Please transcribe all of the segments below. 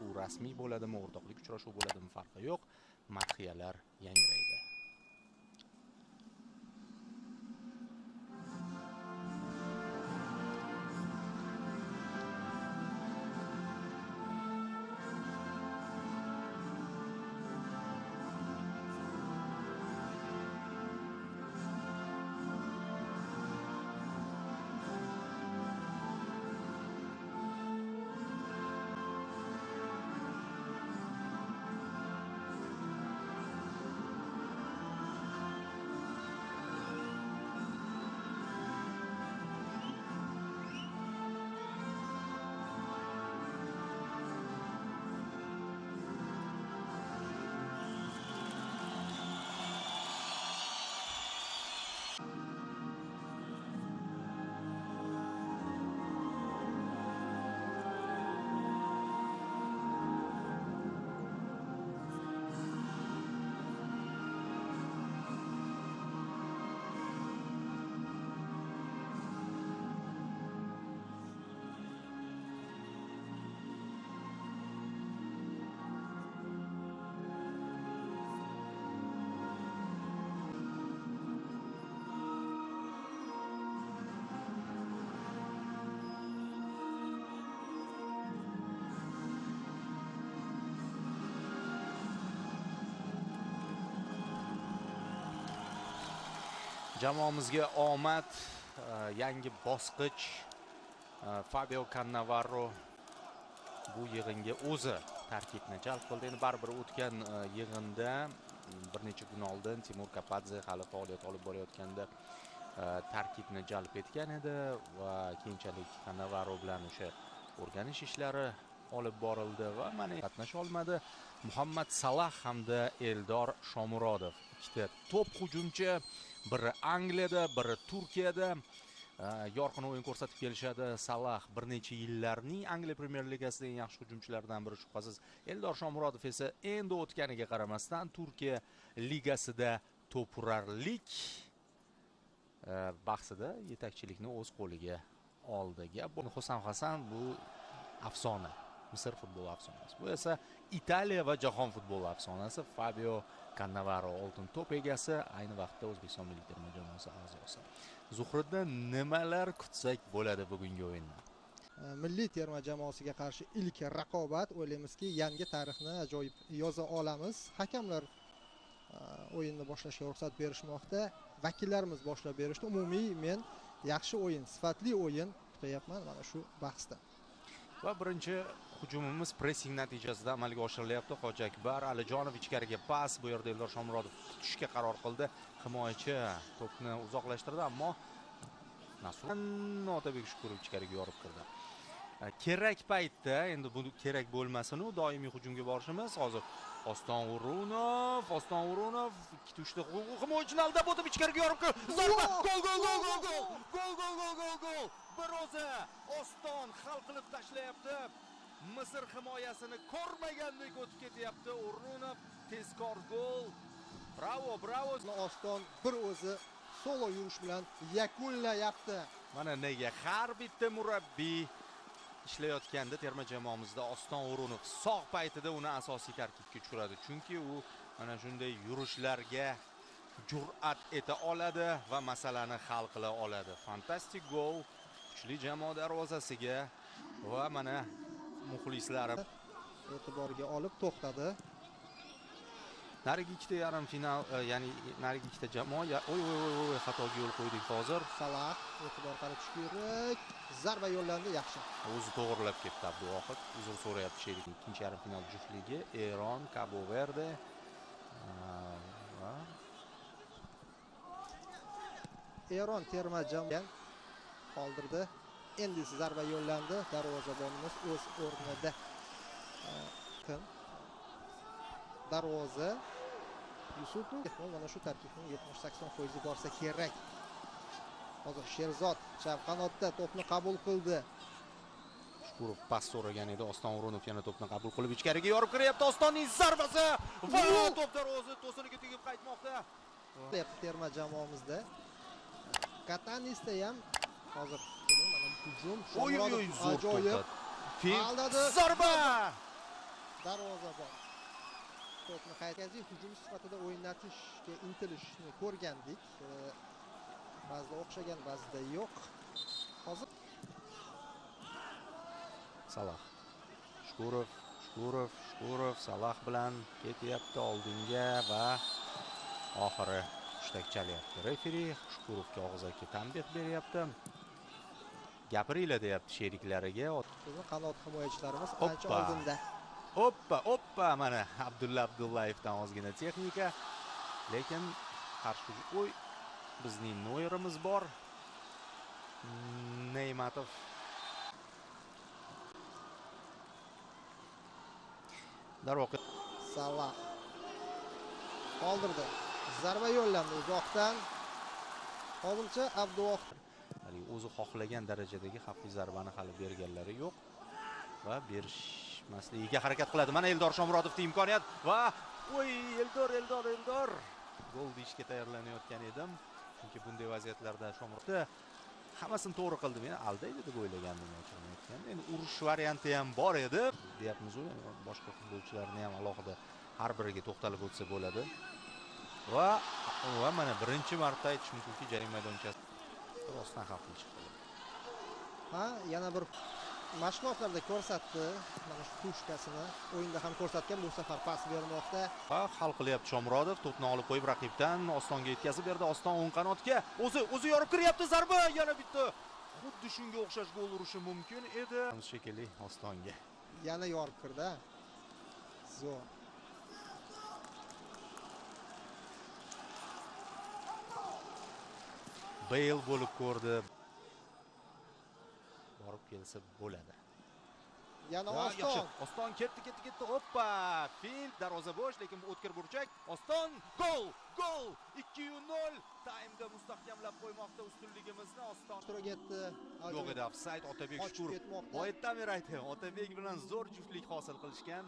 u rasmiy bo'ladimi, o'rtoqlik uchrashuvi bo'ladimi farqi yo'q. Madhiyalar yangraydi. Jamoamizga omad, yangi bosqich. Fabio Cannavaro bu yig'inga o'zi tarkibni jalb qildi. Endi baribir o'tgan yig'inda bir necha kun oldin Timur Kapadze hali faoliyat olib borayotganda tarkibni jalb etgan edi va keyinchalik Cannavaro bilan o'sha o'rganish ishlari olib borildi va mana qatnasha olmadi. Muhammad Salah hamda Eldor Shomurodov, ikkita top hujumchi, biri Angliyada, biri Turkiyada yorqin o'yin ko'rsatib kelishadi. Salah bir necha yillarning Angliya Premyer Ligasida eng yaxshi hujumchilardan biri shubhasiz. Eldor Shomurodov esa endi o'tganiga qaramasdan Turkiya ligasida to'purarlik bahsida yetakchilikni o'z qo'liga oldi. Husam Hasan bu afsona, Misr futbol afsonasi. Bu esa Italiya va jahon futboli afsonasi Fabio Cannavaro, oltin to'p egasi, ayni vaqtda O'zbekiston milliy terma jamoasi a'zosi. Zuhriddin, nimalar kutsak bo'ladi bugungi o'yindan? Milliy terma jamoasiga qarshi ilk raqobat, o'ylaymizki, yangi tarixni ajoyib yoza olamiz. Hakamlar o'yinni boshlashga ruxsat berishmoqda. Vakillarimiz boshlab berishdi. Umumiy men yaxshi o'yin, sifatli o'yin kutayapman mana shu bahsda. Va birinchi hujumimiz pressing natijasida amalga oshirilyapti. Hoji Akbar Alijonov ichkariga pas, bu yerda Eldor Shomurodov tutishga qaror qildi. Himoyachi to'pni uzoqlashtirdi, ammo Otabek Shukurov ichkariga yorib kirdi. Kerak paytda, endi bu kerak bo'lmasin-u, doimiy hujumga borishimiz. Hozir Oston O'runov ikki tushdi. Himoyachini aldab o'tib ichkariga yorib kirdi. Zarba! Gol! Bir o'zi Oston hal qilib tashlayapti. Misr himoyasini ko'rmagandek o'tib ketyapti. O'runov tezkor gol. Bravo. Oston bir o'zi solo yurish bilan yakunlayapti. Mana nega har bitta murabbiy ishlayotganda terma jamoamizda Oston O'runov sog' paytida uni asosiy tarkibga tushiradi. Chunki u mana shunday yurishlarga jur'at eta oladi va masalani hal qila oladi. Fantastik gol kuchli jamoa darvozasiga va mana muxlislari e'tiboriga olib to'xtadi. Narigi ikkita yarim final, ya'ni narigi ikkita jamoa xatoga yo'l qo'ydik hozir. Salah e'tibor qaratish kerak. Zarba yo'llandi, yaxshi. O'zi to'g'rilab ketdi Abduvohid. Uzr so'rayapti sherik. Ikkinchi yarim final juftligi Eron, Cabo Verde. Eron terma jamoa qoldirdi. Endi zarba yo'llandi. Darvozabonimiz o'z o'rnida. Darvoza Yusupov mana shu tarkibning 70-80% borsa kerak. Hozir Sherzod chap qanotda to'pni qabul qildi. Shukurov pas so'ragan edi. Oston O'runov yana to'pni qabul qilib ichkariga yorib kiryapti. Ostonning zarbasi va to'p darvoza to'siniga tegib qaytmoqda. Terma jamoamizda Katanisda ham hozir mana hujum ajoyib aldadi. Zarba! darvozabon to'pni qaytkaziy hujum sifatida o'ynatishga intilishni ko'rgandik. Ba'zida o'xshagan, ba'zida yo'q. Hozir Salah. Shkurov Salah bilan ketyapti oldinga va oxiri hushtak chalyapti. Referi Shkurovga og'zaki tanbeh beryapti. Gapiringlar deyapti sheriklariga. qanot himoyachilarimiz ancha Hoppa. oldinda. Oppa, mana Abdulla Abdullayevdan ozgina texnika. Lekin qarshi o'y bizning Noyerimiz bor. Neymatov darvoqe Salah qoldirdi. Zarba yo'llandi uzoqdan. Hozircha Abduvohid o'zi xohlagan darajadagi xavfli zarbani hali berganlari yo'q va berishmasligiga harakat qiladi. Mana Eldor Shomurodovda imkoniyat va Eldor gol deyishga tayyorlanayotgan edim. Chunki bunday vaziyatlarda Shomurodov hammasini to'g'ri qildi. Men aldaydi deb o'ylagandim aytganda. Endi urish varianti ham bor edi. Deyapmiz, boshqa futbolchilarni ham alohida har biriga to'xtalib o'tsa bo'ladi. Va mana birinchi marta aytish mumkinki, jarima maydonchasi rostdan xavfli chiqdi. Yana bir mashg'ulotlarda ko'rsatdi. Mana shu pushkasini o'yinda ham ko'rsatgan, bu safar pas bermoqda. Hal qilyapti Shomurodov, to'pni olib qo'yib raqibdan Ostonga yetkazib berdi. Oston o'ng qanotga o'zi yorib kiryapti, zarba yana bitta. Xuddi shunga o'xshash gol urishi mumkin edi. Shekilli Ostonga. Yana yorib kirdi. Zo'r. Bale bo'lib ko'rdi. Borib kelsa bo'ladi. Yana Oston ketdi. Hoppa! Fil darvoza bo'sh, lekin bu o'tkir burchak. Oston gol! 2-0. Taymda mustahkamlab qo'ymoqda ustunligimizni Oston. Ishtirok etdi. Yo'q edi, ofsayd. Otabek Shkurov. Boyatdan beri aytdim, Otabek bilan zo'r juftlik hosil qilishgan.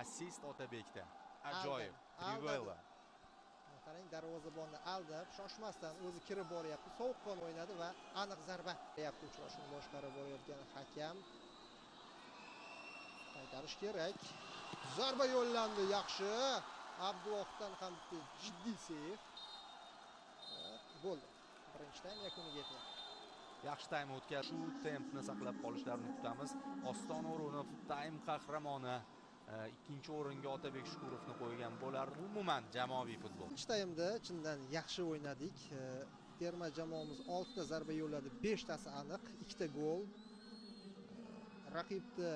Assist Otabekda. Ajoyib. Trivela. Qarang, darvozabonni aldab, shoshmasdan o'zi kirib boryapti. Sovuqqon o'ynadi va aniq zarba beryapti. Uchrashuvni boshqarib borayotgan hakam. Qaytarish kerak. Zarba yo'llandi, yaxshi. Abduvohiddan ham jiddiy seyf. Bo'ldi. Birinchi taym yakuniga yetyapti. Yaxshi taym o'tkazdi. Shu tempni saqlab qolishlarini kutamiz. Oston O'runov taym qahramoni. Ikkinchi o'ringa Otabek Shukurovni qo'ygan bo'lardi. Umuman jamoaviy futbol. Ikkinchi taymda chindan yaxshi o'ynadik. Terma jamoamiz 6 ta zarba yo'lladi, 5 tasi aniq, 2 ta gol. Raqibda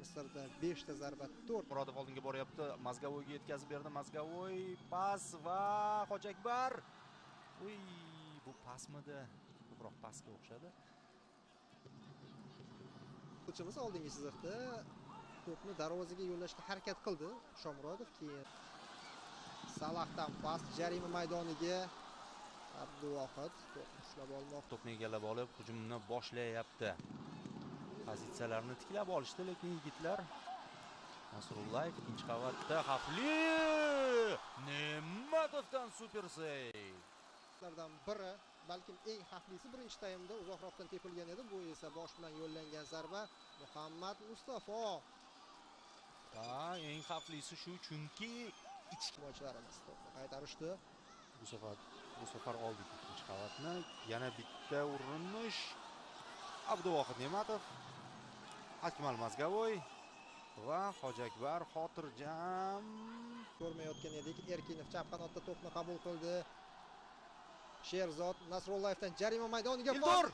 Misrda 5 ta zarba, 4. Murodov oldinga boryapti. Mazgavoyga yetkazib berdi. Mazgavoy pas va Hojakbar. Bu pasmidi? Ko'proq pasga o'xshadi. Futbolchimiz oldingi chiziqda to'pni darvozaga yo'llashga harakat qildi. Shomurodov keyin Salahdan pas jarima maydoniga Abduvohid to'pni ushlab olmoqda. To'pni egallab olib hujumni boshlayapti. Pozitsiyalarni tiklab olishdi, lekin yigitlar Nasrullayev ikkinchi qavatda xavfli Nematovdan super seyv. Ulardan biri, balkim eng xavflisi birinchi taymda uzoqroqdan tepilgan edi. Bu esa bosh bilan yo'llangan zarba. Muhammad Mustafo. Eng xavflisi shu, chunki ichki himoyachilarimiz to'pni qaytarishdi. Bu safar oldik ikkinchi qavatni. Yana bitta urinish. Abduvohid Nematov, Akmal Mazgavoy va Hojakbar xotirjam ko'rmayotgan edik. Erkinov chap qanotda to'pni qabul qildi. Sherzod Nasrullayevdan jarima maydoniga bor.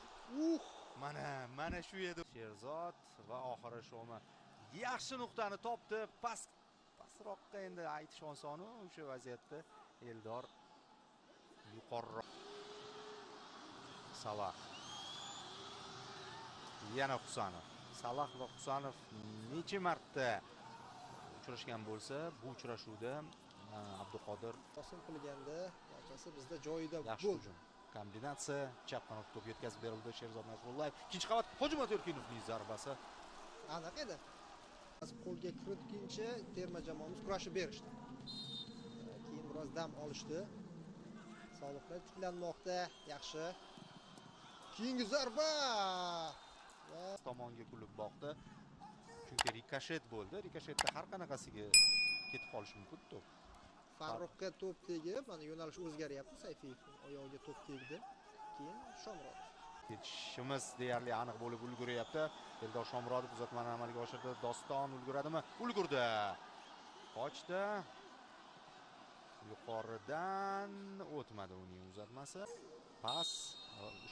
Mana shu edi. Sherzod va oxiri Shoma yaxshi nuqtani topdi. Pastroqqa endi aytish oson, o'sha vaziyatda Eldor yuqoriroq. Salah. Yana Husanov. Salah va Husanov necha marta uchrashgan bo'lsa, bu uchrashuvda Abduqodir bosim qilganda barchasi bizda joyida bo'ldi. Kombinatsiya, chap qanotga to'p yetkazib berildi. Sherzod Nasrullayev ikkinchi qavat hujumga Erkinovning zarbasi aniq edi. Qo'lga kiritguncha terma jamoamiz kurashib berishdi. Keyin biroz dam olishdi. Sog'liqlar tiklanmoqda. Yaxshi. Keyingi zarba. Tomonga kulib boqdi. yoki rikoshet bo'ldi. Rikoshetda har qanaqasiga ketib qolishi mumkin to'p. Farruxga to'p tegib, mana yo'nalish o'zgaryapti. Sayfiyevning oyog'iga to'p tegdi. Keyin Shomurodov. Ketishimiz deyarli aniq bo'lib ulguryapti. Eldor Shomurodov uzatmani amalga oshirdi. Doston ulguradimi? Ulgurdi. Qochdi. Yuqoridan o'tmadi uning uzatmasi. Pas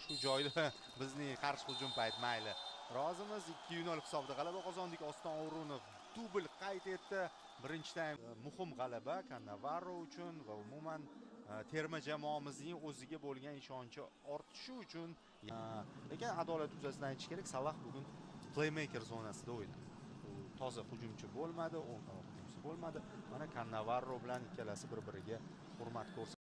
shu joyda bizning qarshi hujum payt mayli. Rozimiz 2-0 hisobda g'alaba qozondik. Oston O'runov dubl qayd etdi. Birinchi taym muhim g'alaba Cannavaro uchun va umuman terma jamoamizning o'ziga bo'lgan ishonchi ortishi uchun. Lekin adolat yuzasidan aytish kerak, Salah bugun playmaker zonasida o'ynadi. Toza hujumchi bo'lmadi, o'ng qanot hujumchisi bo'lmadi. Mana Cannavaro bilan ikkalasi bir-biriga hurmat ko'rsatdi.